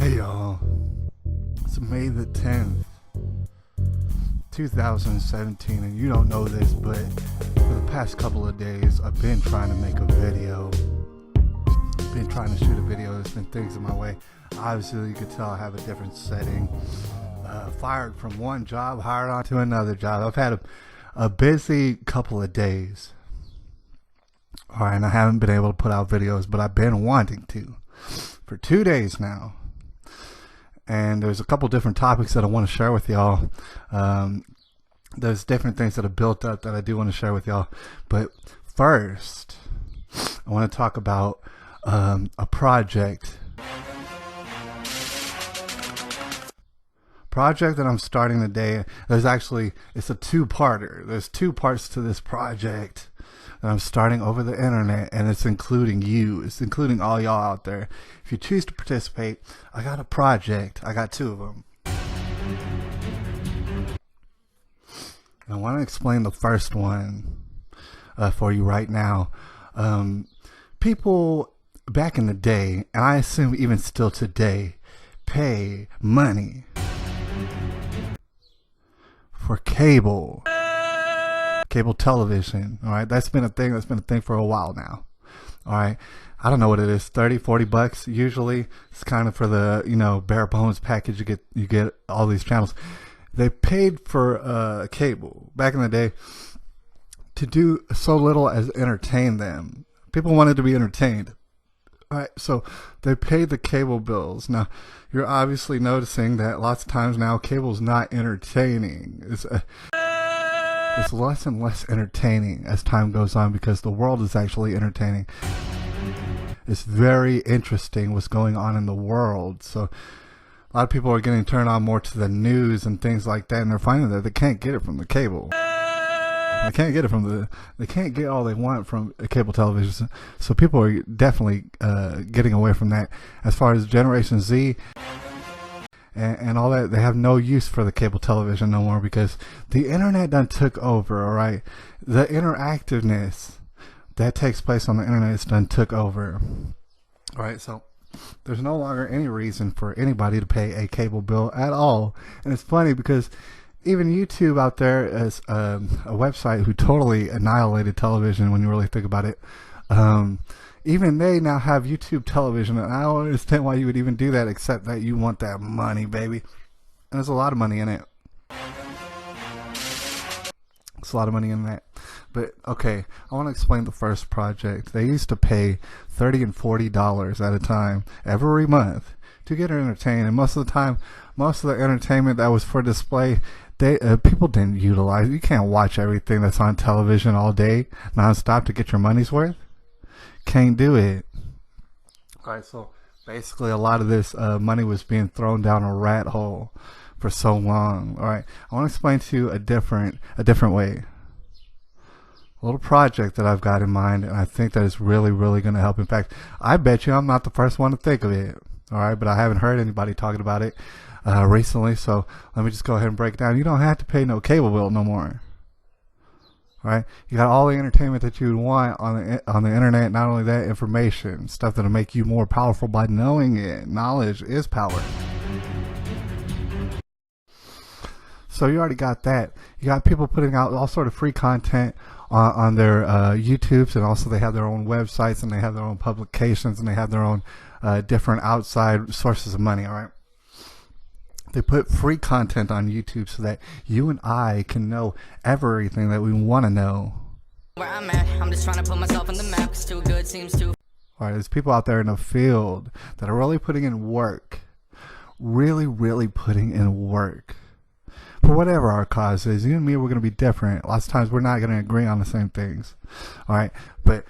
Hey y'all, it's May the 10th, 2017, and you don't know this, but for the past couple of days, I've been trying to make a video. I've been trying to shoot a video. There's been things in my way. Obviously, you could tell I have a different setting. Fired from one job, hired onto another job. I've had a busy couple of days. Alright, and I haven't been able to put out videos, but I've been wanting to for 2 days now. And there's a couple different topics that I want to share with y'all. There's different things that have built up that I do want to share with y'all. But first, I want to talk about a project that I'm starting today. It's a two-parter. There's two parts to this project that I'm starting over the internet, and it's including you. It's including all y'all out there. If you choose to participate, I got a project. I got two of them. And I want to explain the first one for you right now. People back in the day, and I assume even still today, pay money for cable television. All right, that's been a thing for a while now. All right, I don't know what it is, 30, 40 bucks usually. It's kind of for the, bare bones package. You get all these channels. They paid for cable back in the day to do so little as entertain them. People wanted to be entertained. All right, so they paid the cable bills. Now, you're obviously noticing that lots of times now cable's not entertaining. It's less and less entertaining as time goes on because the world is actually entertaining. It's very interesting what's going on in the world. So a lot of people are getting turned on more to the news and things like that, and they're finding that they can't get it from the cable. They can't get all they want from cable television. So people are definitely getting away from that. As far as Generation Z and all that, they have no use for the cable television no more because the internet done took over. All right, the interactiveness that takes place on the internet is done took over. All right, so there's no longer any reason for anybody to pay a cable bill at all. And it's funny because even YouTube out there is a website who totally annihilated television when you really think about it. Even they now have YouTube television, and I don't understand why you would even do that except that you want that money, baby. And there's a lot of money in it. It's a lot of money in that. But okay, I want to explain the first project. They used to pay $30 and $40 at a time every month to get entertained, and most of the time, most of the entertainment that was for display, people didn't utilize. You can't watch everything that's on television all day nonstop to get your money's worth. Can't do it. Alright, so basically a lot of this money was being thrown down a rat hole for so long. Alright, I want to explain to you a different way. A little project that I've got in mind, and I think that is really, really going to help. In fact, I bet you I'm not the first one to think of it. Alright, but I haven't heard anybody talking about it recently, so let me just go ahead and break it down. You don't have to pay no cable bill no more. Right, you got all the entertainment that you would want on the internet. Not only that, information, stuff that'll make you more powerful by knowing it. Knowledge is power. So you already got that. You got people putting out all sort of free content on their YouTubes, and also they have their own websites, and they have their own publications, and they have their own different outside sources of money. All right. They put free content on YouTube so that you and I can know everything that we want to know. Where I'm at, I'm just trying to put myself on the map, 'cause too good seems too. Alright, there's people out there in the field that are really putting in work. Really, really putting in work. For whatever our cause is, you and me, we're going to be different. Lots of times we're not going to agree on the same things. Alright, but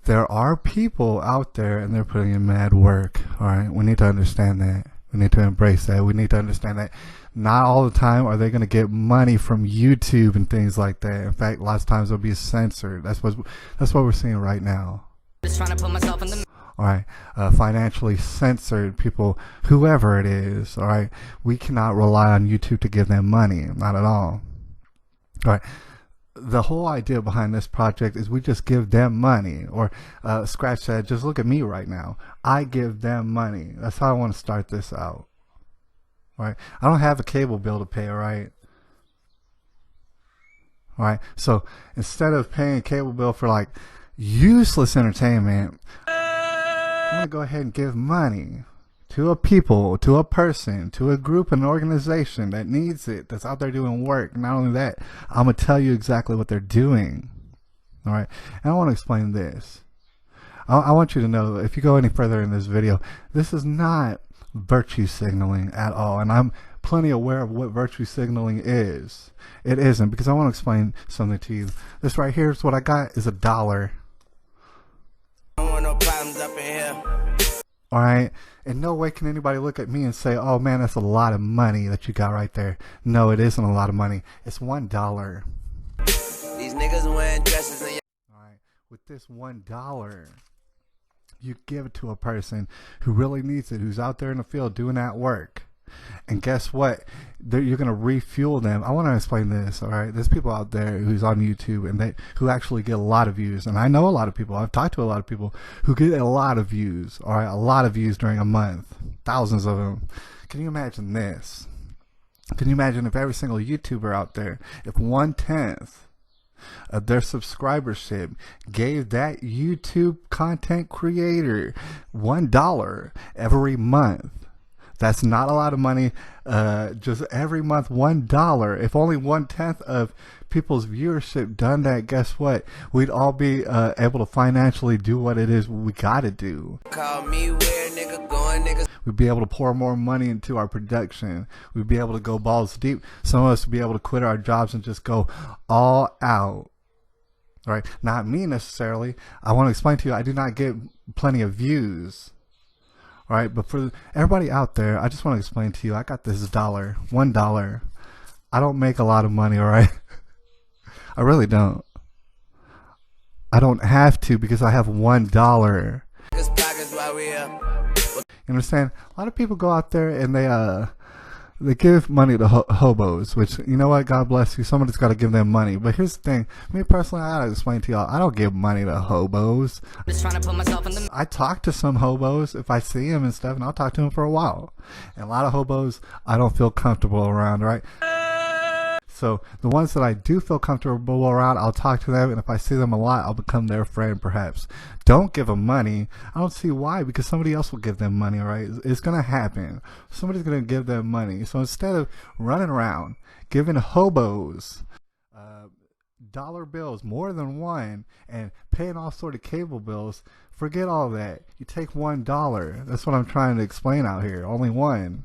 there are people out there and they're putting in mad work. Alright, we need to understand that. We need to embrace that. We need to understand that not all the time are they going to get money from YouTube and things like that. In fact, lots of times they'll be censored. That's what we're seeing right now. Just trying to put myself in the. All right, financially censored people, whoever it is. All right, we cannot rely on YouTube to give them money. Not at all. All right, the whole idea behind this project is we just give them money. Or Scratch said, just look at me right now. I give them money. That's how I want to start this out. Right? I don't have a cable bill to pay, right? Right? So instead of paying a cable bill for like useless entertainment, I'm going to go ahead and give money to a people, to a person, to a group, an organization that needs it, that's out there doing work. Not only that, I'm going to tell you exactly what they're doing. All right. And I want to explain this. I want you to know, if you go any further in this video, this is not virtue signaling at all. And I'm plenty aware of what virtue signaling is. It isn't, because I want to explain something to you. This right here is what I got is $1. I don't want no problems up in here. All right. In no way can anybody look at me and say, oh man, that's a lot of money that you got right there. No, it isn't a lot of money. It's $1. These niggas wearing dresses and All right. With this $1, you give it to a person who really needs it, who's out there in the field doing that work. And guess what? You're going to refuel them. I want to explain this, all right? There's people out there who's on YouTube and who actually get a lot of views. And I know a lot of people. I've talked to a lot of people who get a lot of views, all right? A lot of views during a month. Thousands of them. Can you imagine this? Can you imagine if every single YouTuber out there, if 1/10 of their subscribership gave that YouTube content creator $1 every month? That's not a lot of money. Just every month, $1. If only 1/10 of people's viewership done that, guess what? We'd all be able to financially do what it is we gotta do. call me weird nigga, going niggas. We'd be able to pour more money into our production. We'd be able to go balls deep. Some of us would be able to quit our jobs and just go all out. Right? Not me necessarily. I want to explain to you, I do not get plenty of views. All right, but for everybody out there, I just want to explain to you, I got this $1. I don't make a lot of money, all right? I really don't. I don't have to because I have $1. Niggas pockets while we up. You understand? A lot of people go out there and they give money to hobos, which, you know what, God bless you, somebody's got to give them money. But here's the thing, me personally, I gotta explain to y'all, I don't give money to hobos. Just trying to put myself in the I talk to some hobos if I see them and stuff, and I'll talk to them for a while. And a lot of hobos I don't feel comfortable around, right? So the ones that I do feel comfortable around, I'll talk to them, and if I see them a lot, I'll become their friend perhaps. Don't give them money. I don't see why, because somebody else will give them money, right? It's going to happen. Somebody's going to give them money. So instead of running around giving hobos dollar bills, more than one, and paying all sort of cable bills, forget all that. You take $1. That's what I'm trying to explain out here. Only one.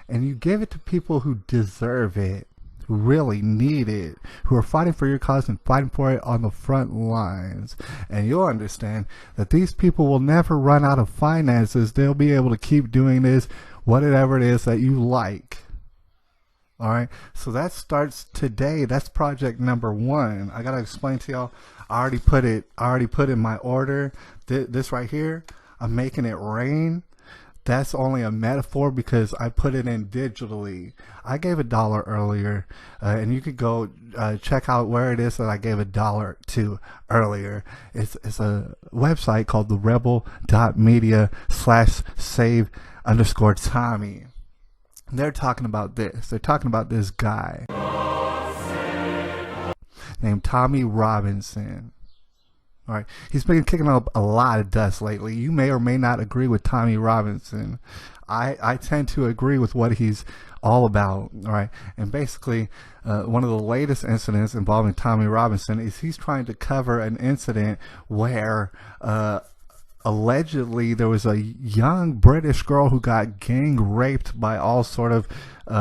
And you give it to people who deserve it, who really need it, who are fighting for your cause and fighting for it on the front lines. And you'll understand that these people will never run out of finances. They'll be able to keep doing this, whatever it is that you like. All right, so that starts today. That's project number 1. I gotta explain to y'all. I already put in my order. This right here, I'm making it rain. That's only a metaphor because I put it in digitally. I gave $1 earlier, and you could go check out where it is that I gave $1 to earlier. It's a website called therebel.media/save_Tommy. They're talking about this. They're talking about this guy named Tommy Robinson. All right, he's been kicking up a lot of dust lately. You may or may not agree with Tommy Robinson. I tend to agree with what he's all about. All right, and basically, one of the latest incidents involving Tommy Robinson is he's trying to cover an incident where allegedly there was a young British girl who got gang raped by all sort of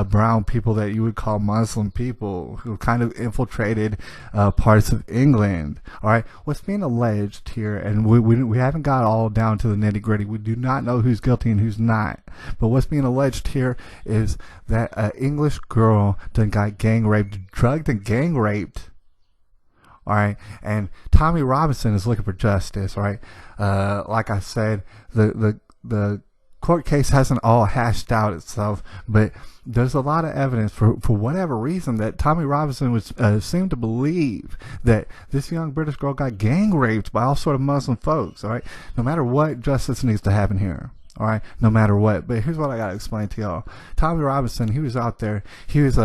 brown people that you would call Muslim people who kind of infiltrated parts of England. All right, what's being alleged here, and we haven't got all down to the nitty gritty. We do not know who's guilty and who's not. But what's being alleged here is that an English girl done got gang raped, drugged and gang raped. All right, and Tommy Robinson is looking for justice. All right, like I said, the court case hasn't all hashed out itself, but there's a lot of evidence for whatever reason that Tommy Robinson was seemed to believe that this young British girl got gang raped by all sort of Muslim folks. All right, no matter what, justice needs to happen here. All right, no matter what. But here's what I gotta explain to y'all. Tommy Robinson, he was out there. He was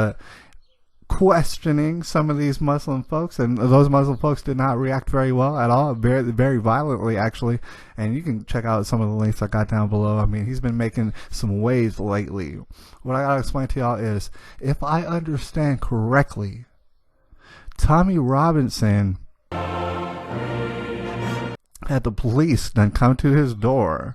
questioning some of these Muslim folks, and those Muslim folks did not react very well at all, very, very violently actually. And you can check out some of the links I got down below. I mean, he's been making some waves lately. What I gotta explain to y'all is, if I understand correctly, Tommy Robinson had the police then come to his door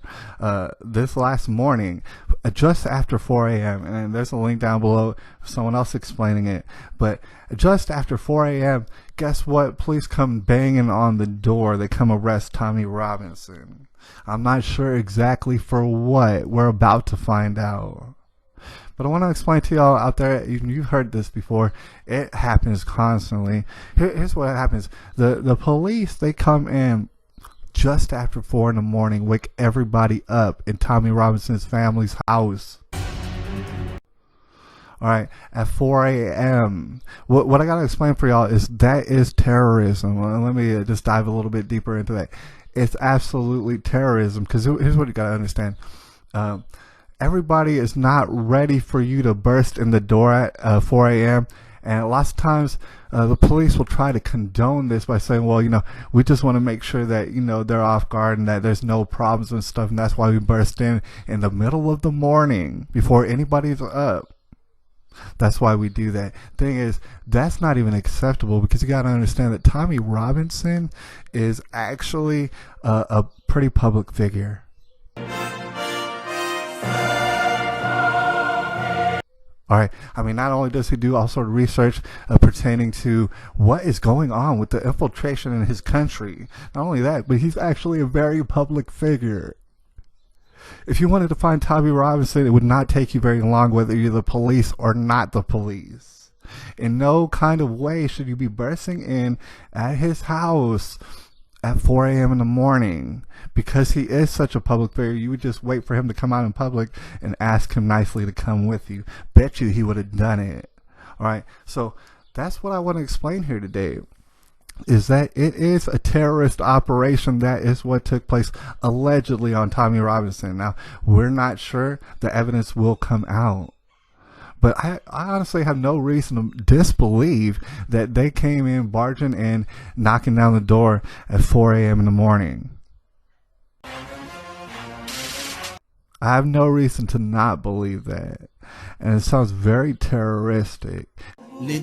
this last morning just after 4 a.m. And there's a link down below, someone else explaining it. But just after 4 a.m., guess what? Police come banging on the door. They come arrest Tommy Robinson. I'm not sure exactly for what. We're about to find out. But I want to explain to y'all out there, you've heard this before, it happens constantly. Here's what happens. The police, they come in just after 4 in the morning, wake everybody up in Tommy Robinson's family's house. All right, at 4 a.m. What I gotta explain for y'all is that is terrorism. Let me just dive a little bit deeper into that. It's absolutely terrorism, because here's what you gotta understand. Everybody is not ready for you to burst in the door at 4 a.m. And lots of times the police will try to condone this by saying, well, we just want to make sure that, they're off guard and that there's no problems and stuff. And that's why we burst in the middle of the morning before anybody's up. That's why we do that. Thing is, that's not even acceptable, because you got to understand that Tommy Robinson is actually a pretty public figure. All right. I mean, not only does he do all sort of research pertaining to what is going on with the infiltration in his country, not only that, but he's actually a very public figure. If you wanted to find Tommy Robinson, it would not take you very long, whether you're the police or not the police. In no kind of way should you be bursting in at his house at 4 a.m. in the morning. Because he is such a public figure, you would just wait for him to come out in public and ask him nicely to come with you. Bet you he would have done it. All right, so that's what I want to explain here today, is that it is a terrorist operation. That is what took place allegedly on Tommy Robinson. Now, we're not sure. The evidence will come out. But I honestly have no reason to disbelieve that they came in barging in, knocking down the door at 4 a.m. in the morning. I have no reason to not believe that. And it sounds very terroristic. I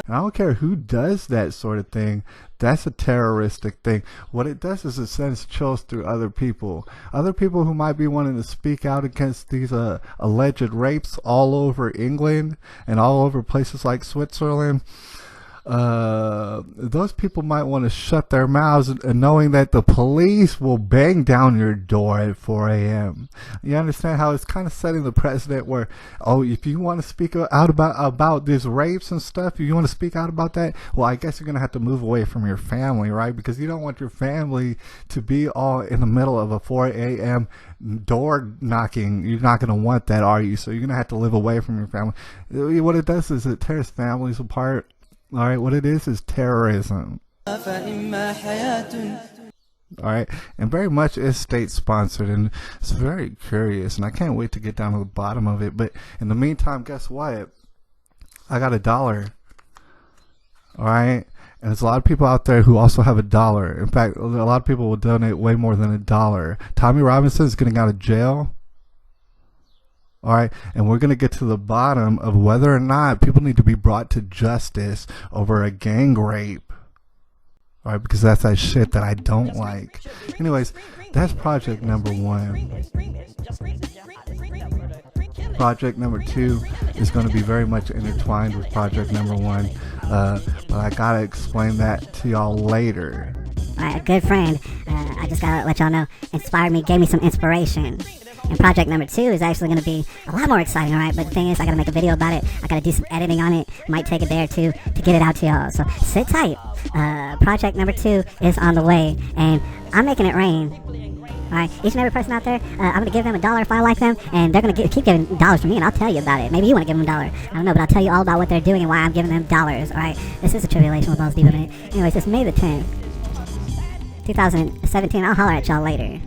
don't care who does that sort of thing. That's a terroristic thing. What it does is it sends chills through other people. Other people who might be wanting to speak out against these alleged rapes all over England and all over places like Switzerland. Those people might want to shut their mouths, knowing that the police will bang down your door at 4 a.m. You understand how it's kind of setting the precedent where, if you want to speak out about these rapes and stuff, if you want to speak out about that, well, I guess you're going to have to move away from your family, right? Because you don't want your family to be all in the middle of a 4 a.m. door knocking. You're not going to want that, are you? So you're going to have to live away from your family. What it does is it tears families apart. All right, what it is terrorism. All right, and very much is state-sponsored, and it's very curious, and I can't wait to get down to the bottom of it. But in the meantime, guess what? I got $1. All right, and there's a lot of people out there who also have $1. In fact, a lot of people will donate way more than $1. Tommy Robinson is getting out of jail. All right, and we're going to get to the bottom of whether or not people need to be brought to justice over a gang rape. All right, because that's that shit that I don't like. Anyways, that's project number 1. Project number 2 is going to be very much intertwined with project number 1, but I got to explain that to y'all later. A good friend, I just got to let y'all know, inspired me, gave me some inspiration. And project number 2 is actually going to be a lot more exciting, alright? But the thing is, I got to make a video about it. I got to do some editing on it. Might take a day or two to get it out to y'all. So sit tight. Project number 2 is on the way, and I'm making it rain. Alright, each and every person out there, I'm going to give them $1 if I like them, and they're going to keep giving dollars to me, and I'll tell you about it. Maybe you want to give them $1. I don't know, but I'll tell you all about what they're doing and why I'm giving them dollars. Alright, this is a Tribulation with Balls Deep in it. Anyways, it's May the 10th, 2017. I'll holler at y'all later.